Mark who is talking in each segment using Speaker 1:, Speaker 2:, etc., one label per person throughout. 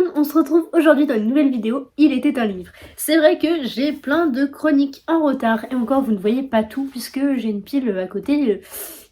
Speaker 1: monde, on se retrouve aujourd'hui dans une nouvelle vidéo, il était un livre. C'est vrai que j'ai plein de chroniques en retard et encore vous ne voyez pas tout puisque j'ai une pile à côté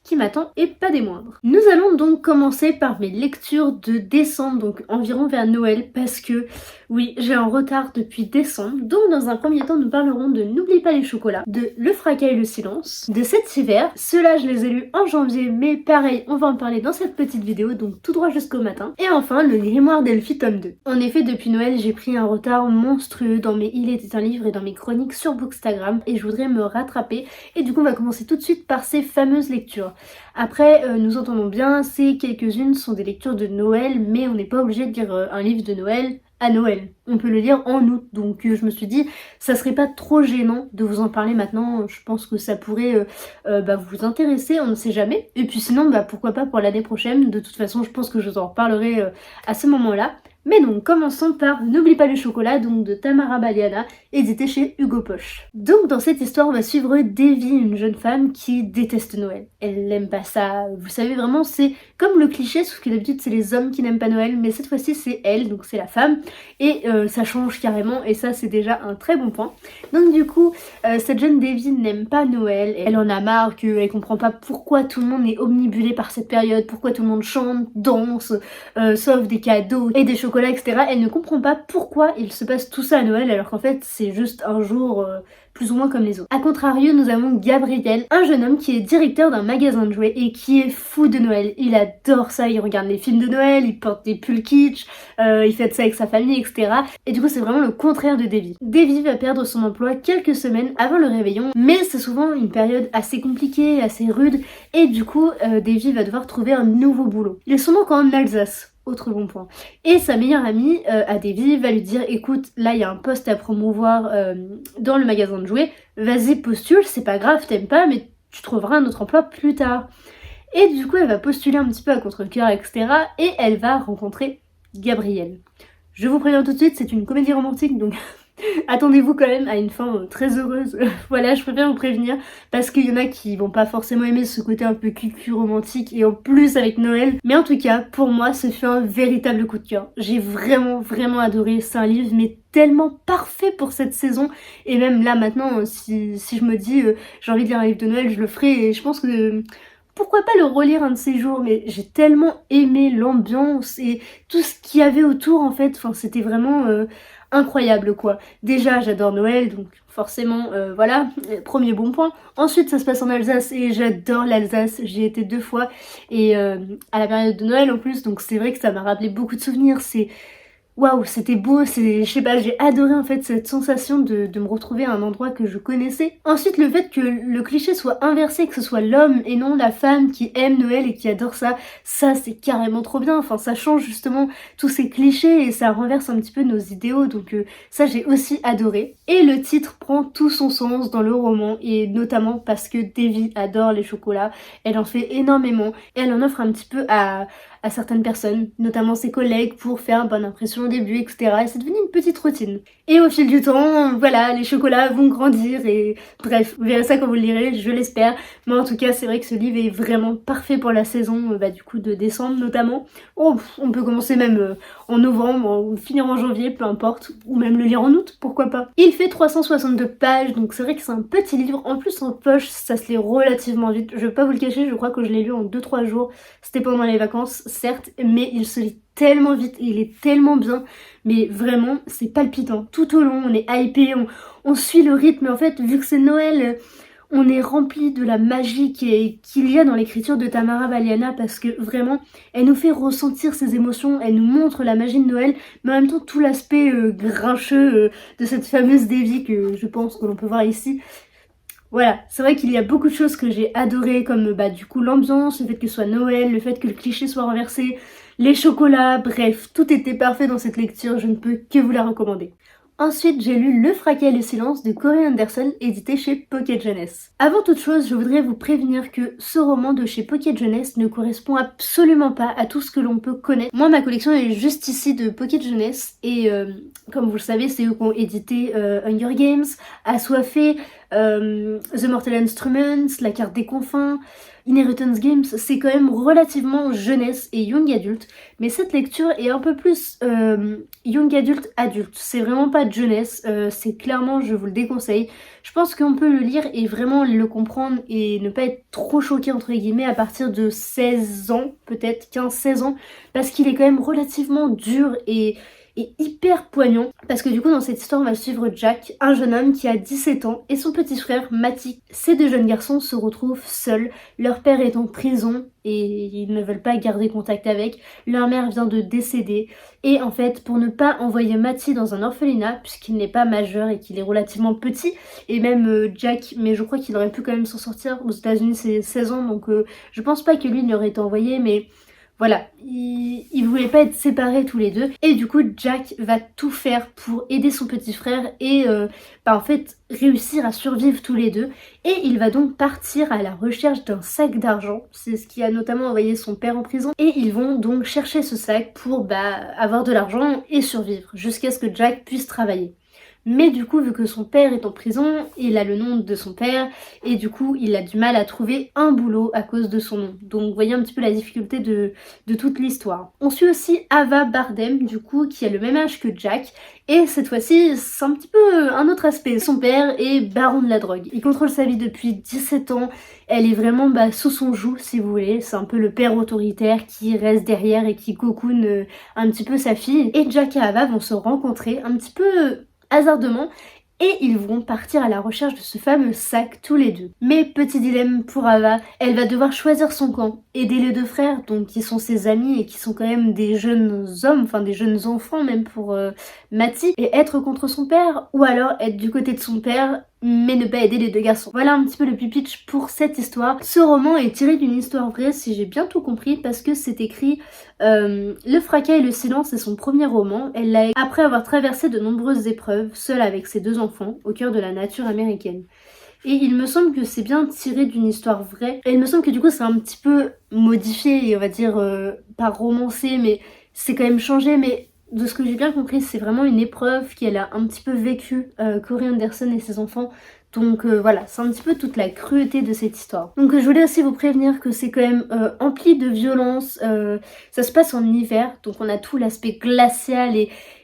Speaker 1: qui m'attend et pas des moindres. Nous allons donc commencer par mes lectures de décembre, donc environ vers Noël, parce que oui, j'ai un retard depuis décembre. Donc dans un premier temps, nous parlerons de N'oublie pas les chocolats, de Le fracas et le silence, de Cet hiver. Ceux-là, je les ai lus en janvier, mais pareil, on va en parler dans cette petite vidéo, donc tout droit jusqu'au matin. Et enfin, Le grimoire d'Elphie tome 2. En effet, depuis Noël, j'ai pris un retard monstrueux dans mes Il était un livre et dans mes chroniques sur Bookstagram, et je voudrais me rattraper. Et du coup, on va commencer tout de suite par ces fameuses lectures. Après, nous entendons bien, ces quelques-unes sont des lectures de Noël, mais on n'est pas obligé de lire un livre de Noël à Noël. On peut le lire en août, donc je me suis dit, ça serait pas trop gênant de vous en parler maintenant, je pense que ça pourrait vous intéresser, on ne sait jamais. Et puis sinon, pourquoi pas pour l'année prochaine, de toute façon je pense que je vous en reparlerai à ce moment-là. Mais donc, commençons par N'oublie pas le chocolat, donc de Tamara Baliana, édité chez Hugo Poche. Donc dans cette histoire, on va suivre Davy, une jeune femme qui déteste Noël. Elle n'aime pas ça, vous savez vraiment, c'est comme le cliché, sauf que d'habitude c'est les hommes qui n'aiment pas Noël, mais cette fois-ci c'est elle, donc c'est la femme, et ça change carrément, et ça c'est déjà un très bon point. Donc du coup, cette jeune Davy n'aime pas Noël, elle en a marre, qu'elle comprend pas pourquoi tout le monde est omnibulé par cette période, pourquoi tout le monde chante, danse, s'offre des cadeaux et des chocolats, etc. Elle ne comprend pas pourquoi il se passe tout ça à Noël alors qu'en fait c'est juste un jour plus ou moins comme les autres. A contrario, nous avons Gabriel, un jeune homme qui est directeur d'un magasin de jouets et qui est fou de Noël. Il adore ça, il regarde les films de Noël, il porte des pulls kitsch, il fait ça avec sa famille, etc. Et du coup c'est vraiment le contraire de Davy. Davy va perdre son emploi quelques semaines avant le réveillon, mais c'est souvent une période assez compliquée, assez rude, et du coup Davy va devoir trouver un nouveau boulot. Ils sont donc en Alsace. Autre bon point. Et sa meilleure amie, à Davy, va lui dire écoute, là il y a un poste à promouvoir dans le magasin de jouets, vas-y postule, c'est pas grave, t'aimes pas, mais tu trouveras un autre emploi plus tard. Et du coup elle va postuler un petit peu à contre-cœur, etc. Et elle va rencontrer Gabriel. Je vous préviens tout de suite, c'est une comédie romantique, donc attendez-vous quand même à une fin très heureuse. Voilà, je préfère vous prévenir parce qu'il y en a qui vont pas forcément aimer ce côté un peu cucu romantique et en plus avec Noël. Mais en tout cas, pour moi, ce fut un véritable coup de cœur. J'ai vraiment adoré. C'est un livre mais tellement parfait pour cette saison. Et même là maintenant, si je me dis j'ai envie de lire un livre de Noël, je le ferai et je pense que... pourquoi pas le relire un de ces jours, mais j'ai tellement aimé l'ambiance et tout ce qu'il y avait autour en fait, enfin c'était vraiment incroyable quoi. Déjà j'adore Noël, donc forcément voilà, premier bon point. Ensuite ça se passe en Alsace et j'adore l'Alsace, j'y ai été 2 fois et à la période de Noël en plus, donc c'est vrai que ça m'a rappelé beaucoup de souvenirs, c'est... waouh, c'était beau, je sais pas, j'ai adoré en fait cette sensation de me retrouver à un endroit que je connaissais. Ensuite, le fait que le cliché soit inversé, que ce soit l'homme et non la femme qui aime Noël et qui adore ça, ça c'est carrément trop bien. Enfin, ça change justement tous ces clichés et ça renverse un petit peu nos idéaux, donc ça j'ai aussi adoré. Et le titre prend tout son sens dans le roman et notamment parce que Davy adore les chocolats, elle en fait énormément et elle en offre un petit peu à certaines personnes, notamment ses collègues, pour faire bonne impression au début, etc. Et c'est devenu une petite routine. Et au fil du temps, voilà, les chocolats vont grandir et bref, vous verrez ça quand vous le lirez, je l'espère. Mais en tout cas, c'est vrai que ce livre est vraiment parfait pour la saison, du coup de décembre notamment. Oh, on peut commencer même en novembre, ou finir en janvier, peu importe, ou même le lire en août, pourquoi pas. Il fait 362 pages, donc c'est vrai que c'est un petit livre. En plus en poche, ça se lit relativement vite. Je vais pas vous le cacher, je crois que je l'ai lu en 2-3 jours. C'était pendant les vacances, certes, mais il se lit tellement vite, il est tellement bien, mais vraiment c'est palpitant. Tout au long, on est hypé, on suit le rythme, et en fait, vu que c'est Noël, on est rempli de la magie qu'il y a dans l'écriture de Tamara Baliana parce que vraiment, elle nous fait ressentir ses émotions, elle nous montre la magie de Noël, mais en même temps tout l'aspect grincheux de cette fameuse Davy que je pense que l'on peut voir ici. Voilà, c'est vrai qu'il y a beaucoup de choses que j'ai adorées, comme du coup l'ambiance, le fait que ce soit Noël, le fait que le cliché soit renversé, les chocolats, bref, tout était parfait dans cette lecture, je ne peux que vous la recommander. Ensuite, j'ai lu Le fracas et le silence de Corey Anderson, édité chez Pocket Jeunesse. Avant toute chose, je voudrais vous prévenir que ce roman de chez Pocket Jeunesse ne correspond absolument pas à tout ce que l'on peut connaître. Moi, ma collection est juste ici de Pocket Jeunesse et comme vous le savez, c'est eux qui ont édité Hunger Games, Assoiffé, The Mortal Instruments, La carte des confins, Inheritance Games, c'est quand même relativement jeunesse et young adulte, mais cette lecture est un peu plus young adulte adulte, c'est vraiment pas de jeunesse, c'est clairement, je vous le déconseille. Je pense qu'on peut le lire et vraiment le comprendre et ne pas être trop choqué entre guillemets à partir de 16 ans, peut-être 15-16 ans, parce qu'il est quand même relativement dur et hyper poignant, parce que du coup dans cette histoire on va suivre Jack, un jeune homme qui a 17 ans, et son petit frère Matty. Ces deux jeunes garçons se retrouvent seuls, leur père est en prison et ils ne veulent pas garder contact avec, leur mère vient de décéder, et en fait pour ne pas envoyer Matty dans un orphelinat, puisqu'il n'est pas majeur et qu'il est relativement petit, et même Jack, mais je crois qu'il aurait pu quand même s'en sortir, aux États-Unis c'est 16 ans, donc je pense pas que lui n'y aurait été envoyé, mais voilà, ils voulaient pas être séparés tous les deux, et du coup Jack va tout faire pour aider son petit frère et en fait réussir à survivre tous les deux, et il va donc partir à la recherche d'un sac d'argent, c'est ce qui a notamment envoyé son père en prison, et ils vont donc chercher ce sac pour avoir de l'argent et survivre, jusqu'à ce que Jack puisse travailler. Mais du coup, vu que son père est en prison, il a le nom de son père et du coup, il a du mal à trouver un boulot à cause de son nom. Donc, vous voyez un petit peu la difficulté de toute l'histoire. On suit aussi Ava Bardem, du coup, qui a le même âge que Jack. Et cette fois-ci, c'est un petit peu un autre aspect. Son père est baron de la drogue. Il contrôle sa vie depuis 17 ans. Elle est vraiment sous son joug, si vous voulez. C'est un peu le père autoritaire qui reste derrière et qui cocoune un petit peu sa fille. Et Jack et Ava vont se rencontrer un petit peu hasardement, et ils vont partir à la recherche de ce fameux sac tous les deux. Mais petit dilemme pour Ava, elle va devoir choisir son camp, aider les deux frères, donc qui sont ses amis et qui sont quand même des jeunes hommes, enfin des jeunes enfants même pour Matty, et être contre son père, ou alors être du côté de son père mais ne pas aider les deux garçons. Voilà un petit peu le pitch pour cette histoire. Ce roman est tiré d'une histoire vraie, si j'ai bien tout compris, parce que c'est écrit Le fracas et le silence, c'est son premier roman. Elle l'a écrit après avoir traversé de nombreuses épreuves, seule avec ses deux enfants, au cœur de la nature américaine. Et il me semble que c'est bien tiré d'une histoire vraie. Et il me semble que du coup c'est un petit peu modifié, on va dire, pas romancé, mais c'est quand même changé, mais de ce que j'ai bien compris, c'est vraiment une épreuve qu'elle a un petit peu vécue, Corey Anderson et ses enfants. Donc voilà, c'est un petit peu toute la cruauté de cette histoire. Donc je voulais aussi vous prévenir que c'est quand même empli de violence. Ça se passe en hiver, donc on a tout l'aspect glacial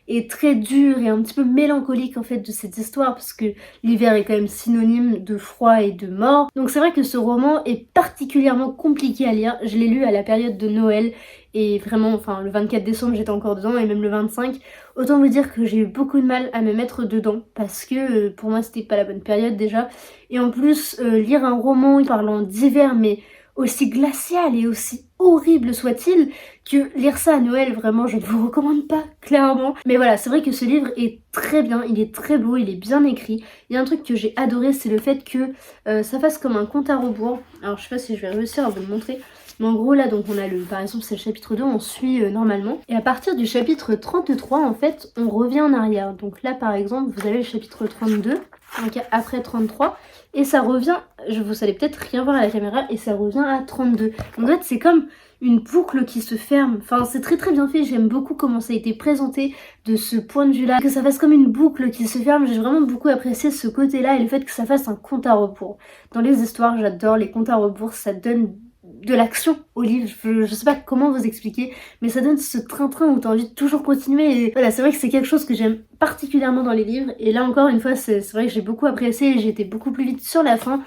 Speaker 1: et très dur et un petit peu mélancolique en fait de cette histoire, parce que l'hiver est quand même synonyme de froid et de mort. Donc c'est vrai que ce roman est particulièrement compliqué à lire. Je l'ai lu à la période de Noël et vraiment, enfin le 24 décembre j'étais encore dedans, et même le 25. Autant vous dire que j'ai eu beaucoup de mal à me mettre dedans, parce que pour moi c'était pas la bonne période déjà. Et en plus, lire un roman parlant d'hiver mais aussi glacial et aussi horrible soit-il, que lire ça à Noël, vraiment je ne vous recommande pas, clairement. Mais voilà, c'est vrai que ce livre est très bien, il est très beau, il est bien écrit. Il y a un truc que j'ai adoré, c'est le fait que ça fasse comme un compte à rebours. Alors je sais pas si je vais réussir à vous le montrer, mais en gros là, donc on a par exemple c'est le chapitre 2, on suit normalement, et à partir du chapitre 33 en fait on revient en arrière. Donc là par exemple vous avez le chapitre 32, donc après 33, et ça revient, vous allez peut-être rien voir à la caméra, et ça revient à 32. Donc en fait c'est comme une boucle qui se ferme, enfin c'est très très bien fait, j'aime beaucoup comment ça a été présenté de ce point de vue là, que ça fasse comme une boucle qui se ferme. J'ai vraiment beaucoup apprécié ce côté là, et le fait que ça fasse un compte à rebours. Dans les histoires j'adore les comptes à rebours, ça donne de l'action au livre, je sais pas comment vous expliquer, mais ça donne ce train-train où t'as envie de toujours continuer, et voilà, c'est vrai que c'est quelque chose que j'aime particulièrement dans les livres, et là encore une fois c'est vrai que j'ai beaucoup apprécié, et j'ai été beaucoup plus vite sur la fin.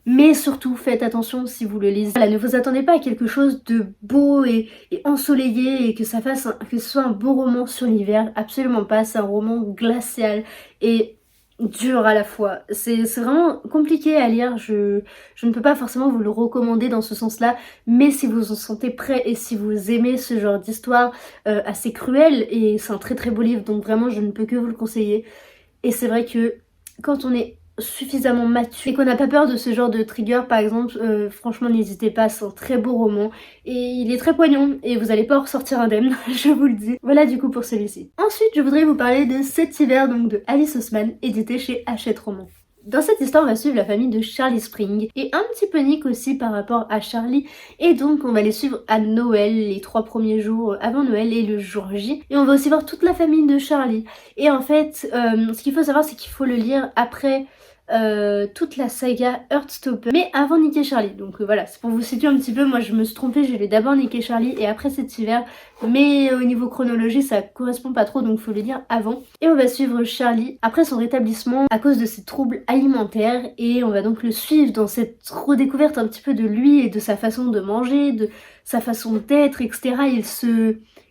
Speaker 1: Mais surtout, faites attention si vous le lisez. Voilà, ne vous attendez pas à quelque chose de beau et ensoleillé, et que que ce soit un beau roman sur l'hiver. Absolument pas, c'est un roman glacial et dur à la fois. C'est vraiment compliqué à lire, je ne peux pas forcément vous le recommander dans ce sens-là, mais si vous en sentez prêt et si vous aimez ce genre d'histoire assez cruelle, et c'est un très très beau livre, donc vraiment je ne peux que vous le conseiller. Et c'est vrai que quand on est suffisamment mature et qu'on n'a pas peur de ce genre de trigger par exemple, franchement n'hésitez pas, c'est un très beau roman et il est très poignant et vous allez pas en ressortir indemne, je vous le dis. Voilà du coup pour celui-ci. Ensuite je voudrais vous parler de Cet hiver, donc de Alice Oseman, édité chez Hachette Roman. Dans cette histoire, on va suivre la famille de Charlie Spring, et un petit peu Nick aussi par rapport à Charlie, et donc on va les suivre à Noël, les 3 premiers jours avant Noël et le jour J, et on va aussi voir toute la famille de Charlie. Et en fait, ce qu'il faut savoir, c'est qu'il faut le lire après toute la saga Heartstopper, mais avant Nick et Charlie. Donc voilà, c'est pour vous situer un petit peu. Moi je me suis trompée, j'ai lu d'abord Nick et Charlie et après cet hiver, mais au niveau chronologie ça correspond pas trop, donc faut le lire avant. Et on va suivre Charlie après son rétablissement à cause de ses troubles alimentaires, et on va donc le suivre dans cette redécouverte un petit peu de lui et de sa façon de manger, de sa façon d'être, etc.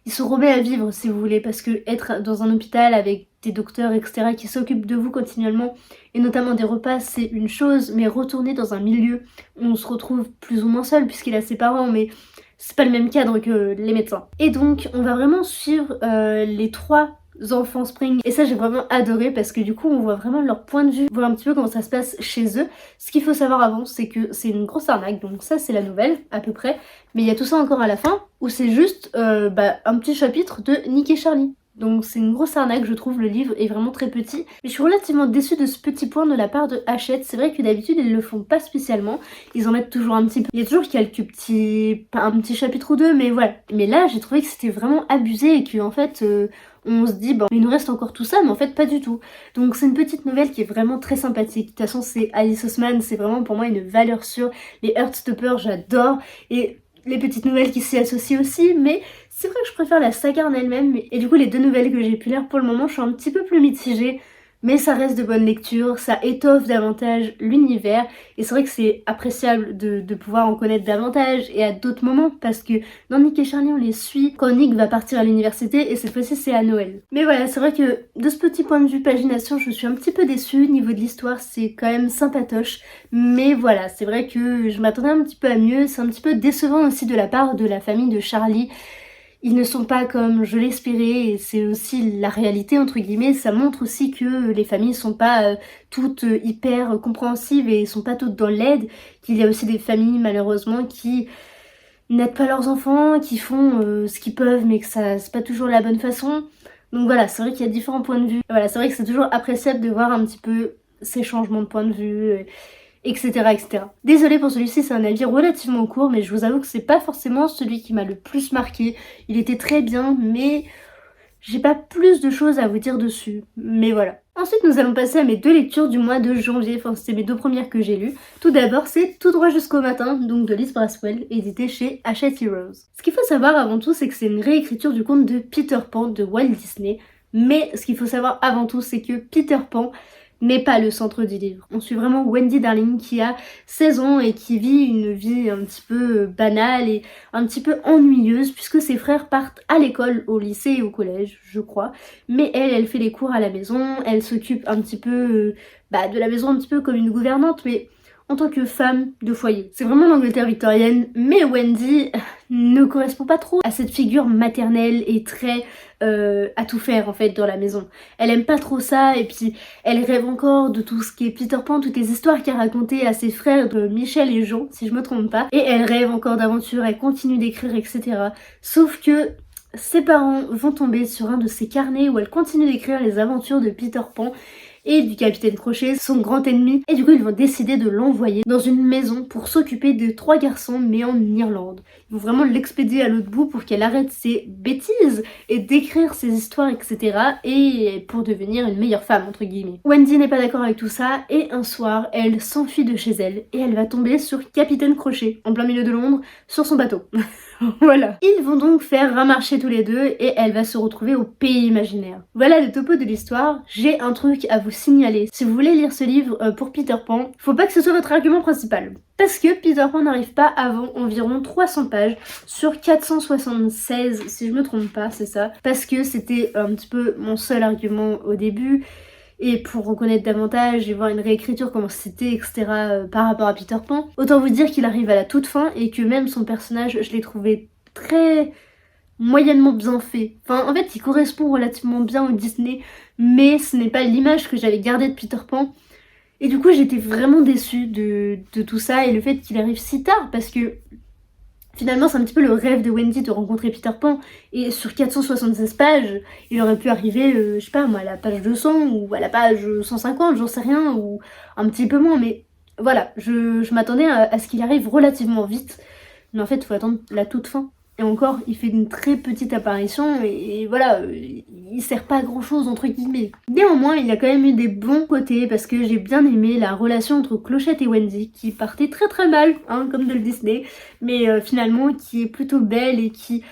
Speaker 1: Il se remet à vivre, si vous voulez, parce que être dans un hôpital avec des docteurs, etc., qui s'occupent de vous continuellement, et notamment des repas, c'est une chose, mais retourner dans un milieu où on se retrouve plus ou moins seul, puisqu'il a ses parents, mais c'est pas le même cadre que les médecins. Et donc, on va vraiment suivre les 3 enfants Spring, et ça j'ai vraiment adoré parce que du coup on voit vraiment leur point de vue, voir un petit peu comment ça se passe chez eux. Ce qu'il faut savoir avant, c'est que c'est une grosse arnaque, donc ça c'est la nouvelle à peu près, mais il y a tout ça encore à la fin où c'est juste un petit chapitre de Nick et Charlie. Donc c'est une grosse arnaque, je trouve. Le livre est vraiment très petit, mais je suis relativement déçue de ce petit point de la part de Hachette. C'est vrai que d'habitude ils le font pas spécialement, ils en mettent toujours un petit peu, il y a toujours quelques petits, un petit chapitre ou deux, mais voilà. Mais là j'ai trouvé que c'était vraiment abusé et que en fait on se dit bon il nous reste encore tout ça, mais en fait pas du tout. Donc c'est une petite nouvelle qui est vraiment très sympathique. De toute façon c'est Alice Oseman, c'est vraiment pour moi une valeur sûre. Les Heartstopper j'adore, et les petites nouvelles qui s'y associent aussi, mais c'est vrai que je préfère la saga en elle-même. Et du coup les 2 nouvelles que j'ai pu lire pour le moment, je suis un petit peu plus mitigée, mais ça reste de bonnes lectures, ça étoffe davantage l'univers, et c'est vrai que c'est appréciable de pouvoir en connaître davantage et à d'autres moments, parce que dans Nick et Charlie on les suit quand Nick va partir à l'université, et cette fois-ci c'est à Noël. Mais voilà, c'est vrai que de ce petit point de vue pagination, je suis un petit peu déçue. Niveau de l'histoire c'est quand même sympatoche, mais voilà, c'est vrai que je m'attendais un petit peu à mieux. C'est un petit peu décevant aussi de la part de la famille de Charlie. Ils ne sont pas comme je l'espérais, et c'est aussi la réalité entre guillemets. Ça montre aussi que les familles sont pas toutes hyper compréhensives et sont pas toutes dans l'aide, qu'il y a aussi des familles malheureusement qui n'aident pas leurs enfants, qui font ce qu'ils peuvent, mais que ça c'est pas toujours la bonne façon. Donc voilà, c'est vrai qu'il y a différents points de vue. Voilà, c'est vrai que c'est toujours appréciable de voir un petit peu ces changements de point de vue, etc., etc. Désolée pour celui-ci, c'est un avis relativement court, mais je vous avoue que c'est pas forcément celui qui m'a le plus marqué. Il était très bien, mais j'ai pas plus de choses à vous dire dessus. Mais voilà. Ensuite, nous allons passer à mes 2 lectures du mois de janvier. Enfin, c'était mes 2 premières que j'ai lues. Tout d'abord, c'est Tout droit jusqu'au matin, donc de Liz Braswell, édité chez Hachette Heroes. Ce qu'il faut savoir avant tout, c'est que c'est une réécriture du conte de Peter Pan de Walt Disney. Mais ce qu'il faut savoir avant tout, c'est que Peter Pan n'est pas le centre du livre. On suit vraiment Wendy Darling qui a 16 ans et qui vit une vie un petit peu banale et un petit peu ennuyeuse, puisque ses frères partent à l'école, au lycée et au collège, je crois. Mais elle fait les cours à la maison, elle s'occupe un petit peu de la maison, un petit peu comme une gouvernante, mais en tant que femme de foyer. C'est vraiment l'Angleterre victorienne, mais Wendy ne correspond pas trop à cette figure maternelle et très à tout faire en fait dans la maison. Elle aime pas trop ça, et puis elle rêve encore de tout ce qui est Peter Pan, toutes les histoires qu'elle racontait à ses frères de Michel et Jean, si je me trompe pas, et elle rêve encore d'aventures, elle continue d'écrire, etc. Sauf que ses parents vont tomber sur un de ses carnets où elle continue d'écrire les aventures de Peter Pan et du Capitaine Crochet, son grand ennemi, et du coup ils vont décider de l'envoyer dans une maison pour s'occuper de 3 garçons, mais en Irlande. Ils vont vraiment l'expédier à l'autre bout pour qu'elle arrête ses bêtises et d'écrire ses histoires, etc. et pour devenir une meilleure femme, entre guillemets. Wendy n'est pas d'accord avec tout ça, et un soir, elle s'enfuit de chez elle, et elle va tomber sur Capitaine Crochet, en plein milieu de Londres, sur son bateau. Voilà. Ils vont donc faire un marché tous les deux, et elle va se retrouver au pays imaginaire. Voilà le topo de l'histoire. J'ai un truc à vous signaler. Si vous voulez lire ce livre pour Peter Pan, faut pas que ce soit votre argument principal. Parce que Peter Pan n'arrive pas avant environ 300 pages sur 476, si je me trompe pas, c'est ça. Parce que c'était un petit peu mon seul argument au début. Et pour reconnaître davantage et voir une réécriture, comment c'était, etc. Par rapport à Peter Pan. Autant vous dire qu'il arrive à la toute fin et que même son personnage, je l'ai trouvé très moyennement bien fait. Enfin, en fait, il correspond relativement bien au Disney, mais ce n'est pas l'image que j'avais gardée de Peter Pan. Et du coup, j'étais vraiment déçue de tout ça, et le fait qu'il arrive si tard, parce que finalement, c'est un petit peu le rêve de Wendy de rencontrer Peter Pan, et sur 476 pages, il aurait pu arriver, je sais pas moi, à la page 200 ou à la page 150, j'en sais rien, ou un petit peu moins, mais voilà, je m'attendais à ce qu'il arrive relativement vite, mais en fait, il faut attendre la toute fin Et encore, il fait une très petite apparition et voilà, il sert pas à grand chose entre guillemets. Néanmoins, il a quand même eu des bons côtés parce que j'ai bien aimé la relation entre Clochette et Wendy qui partait très très mal, hein, comme de le Disney, mais finalement qui est plutôt belle et qui,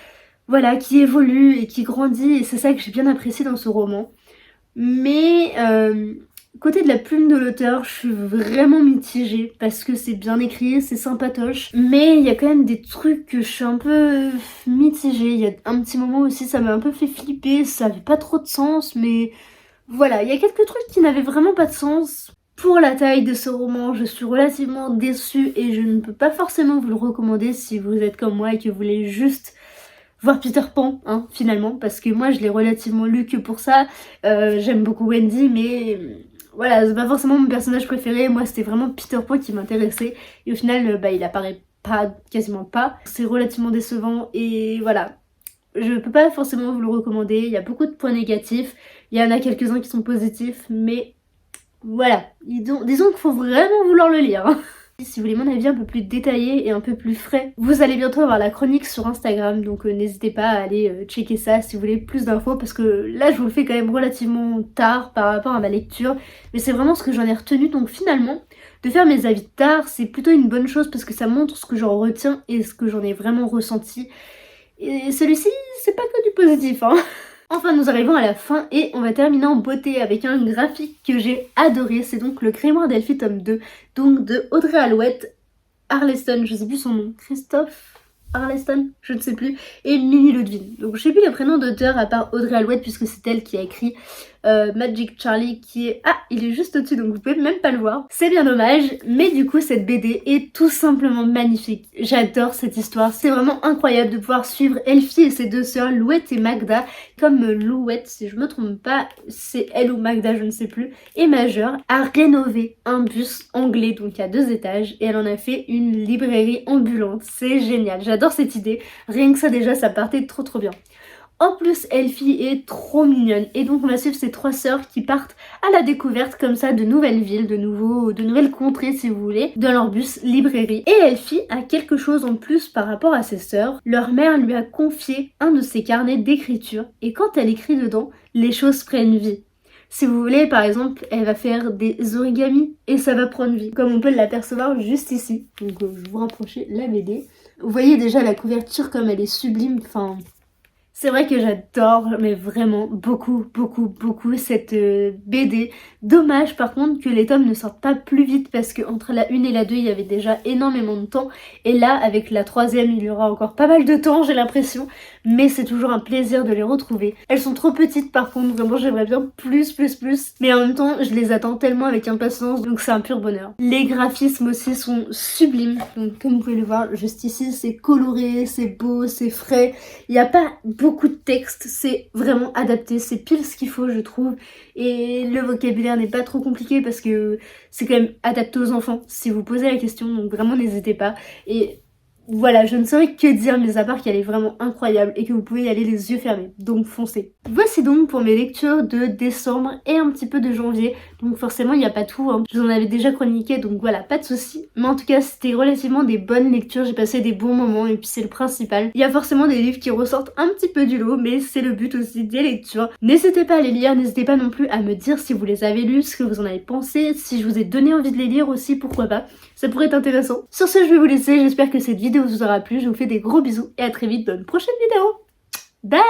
Speaker 1: voilà, qui évolue et qui grandit et c'est ça que j'ai bien apprécié dans ce roman. Mais côté de la plume de l'auteur, je suis vraiment mitigée parce que c'est bien écrit, c'est sympatoche, mais il y a quand même des trucs que je suis un peu mitigée. Il y a un petit moment aussi, ça m'a un peu fait flipper, ça avait pas trop de sens, mais voilà, il y a quelques trucs qui n'avaient vraiment pas de sens. Pour la taille de ce roman, je suis relativement déçue et je ne peux pas forcément vous le recommander si vous êtes comme moi et que vous voulez juste voir Peter Pan, hein, finalement, parce que moi je l'ai relativement lu que pour ça. J'aime beaucoup Wendy, mais voilà, c'est pas forcément mon personnage préféré. Moi c'était vraiment Peter Pan qui m'intéressait, et au final, il apparaît pas, quasiment pas. C'est relativement décevant, et voilà. Je peux pas forcément vous le recommander, il y a beaucoup de points négatifs, il y en a quelques-uns qui sont positifs, mais voilà, disons qu'il faut vraiment vouloir le lire, hein. Si vous voulez mon avis un peu plus détaillé et un peu plus frais, vous allez bientôt avoir la chronique sur Instagram, donc n'hésitez pas à aller checker ça si vous voulez plus d'infos, parce que là je vous le fais quand même relativement tard par rapport à ma lecture, mais c'est vraiment ce que j'en ai retenu, donc finalement, de faire mes avis tard, c'est plutôt une bonne chose parce que ça montre ce que j'en retiens et ce que j'en ai vraiment ressenti. Et celui-ci, c'est pas que du positif, hein. Enfin, nous arrivons à la fin et on va terminer en beauté avec un graphique que j'ai adoré. C'est donc le Grimoire d'Elphie tome 2, donc de Audrey Alouette, Arleston, je sais plus son nom, Christophe Arleston, je ne sais plus, et Mimi Ludwig. Donc je sais plus les prénoms d'auteur à part Audrey Alouette puisque c'est elle qui a écrit Magic Charlie qui est... Ah, il est juste au-dessus donc vous pouvez même pas le voir. C'est bien dommage, mais du coup cette BD est tout simplement magnifique. J'adore cette histoire, c'est vraiment incroyable de pouvoir suivre Elphie et ses deux sœurs, Louette et Magda, comme Louette, si je me trompe pas, c'est elle ou Magda, je ne sais plus, et Majeure, a rénové un bus anglais, donc à 2 étages, et elle en a fait une librairie ambulante. C'est génial, j'adore cette idée, rien que ça déjà, ça partait trop bien. En plus, Elphie est trop mignonne et donc on va suivre ces 3 sœurs qui partent à la découverte comme ça de nouvelles villes, de nouvelles contrées si vous voulez, dans leur bus librairie. Et Elphie a quelque chose en plus par rapport à ses sœurs. Leur mère lui a confié un de ses carnets d'écriture et quand elle écrit dedans, les choses prennent vie. Si vous voulez, par exemple, elle va faire des origamis et ça va prendre vie, comme on peut l'apercevoir juste ici. Donc je vais vous rapprocher la BD. Vous voyez déjà la couverture comme elle est sublime, enfin... C'est vrai que j'adore, mais vraiment beaucoup cette BD. Dommage par contre que les tomes ne sortent pas plus vite parce que entre la 1 et la 2 il y avait déjà énormément de temps. Et là avec la 3e il y aura encore pas mal de temps j'ai l'impression. Mais c'est toujours un plaisir de les retrouver. Elles sont trop petites par contre, vraiment j'aimerais bien plus. Mais en même temps je les attends tellement avec impatience donc c'est un pur bonheur. Les graphismes aussi sont sublimes. Donc comme vous pouvez le voir juste ici c'est coloré, c'est beau, c'est frais. Il n'y a pas beaucoup de texte, c'est vraiment adapté, c'est pile ce qu'il faut je trouve. Et le vocabulaire n'est pas trop compliqué parce que c'est quand même adapté aux enfants si vous posez la question, donc vraiment n'hésitez pas. Et voilà, je ne saurais que dire, mais à part qu'elle est vraiment incroyable et que vous pouvez y aller les yeux fermés, donc foncez. Voici donc pour mes lectures de décembre et un petit peu de janvier, donc forcément il n'y a pas tout, hein. Je vous en avais déjà chroniqué, donc voilà, pas de soucis. Mais en tout cas, c'était relativement des bonnes lectures, j'ai passé des bons moments et puis c'est le principal. Il y a forcément des livres qui ressortent un petit peu du lot, mais c'est le but aussi des lectures. N'hésitez pas à les lire, n'hésitez pas non plus à me dire si vous les avez lus, ce que vous en avez pensé, si je vous ai donné envie de les lire aussi, pourquoi pas. Ça pourrait être intéressant. Sur ce, je vais vous laisser, j'espère que cette vidéo vous aura plu, je vous fais des gros bisous et à très vite dans une prochaine vidéo. Bye!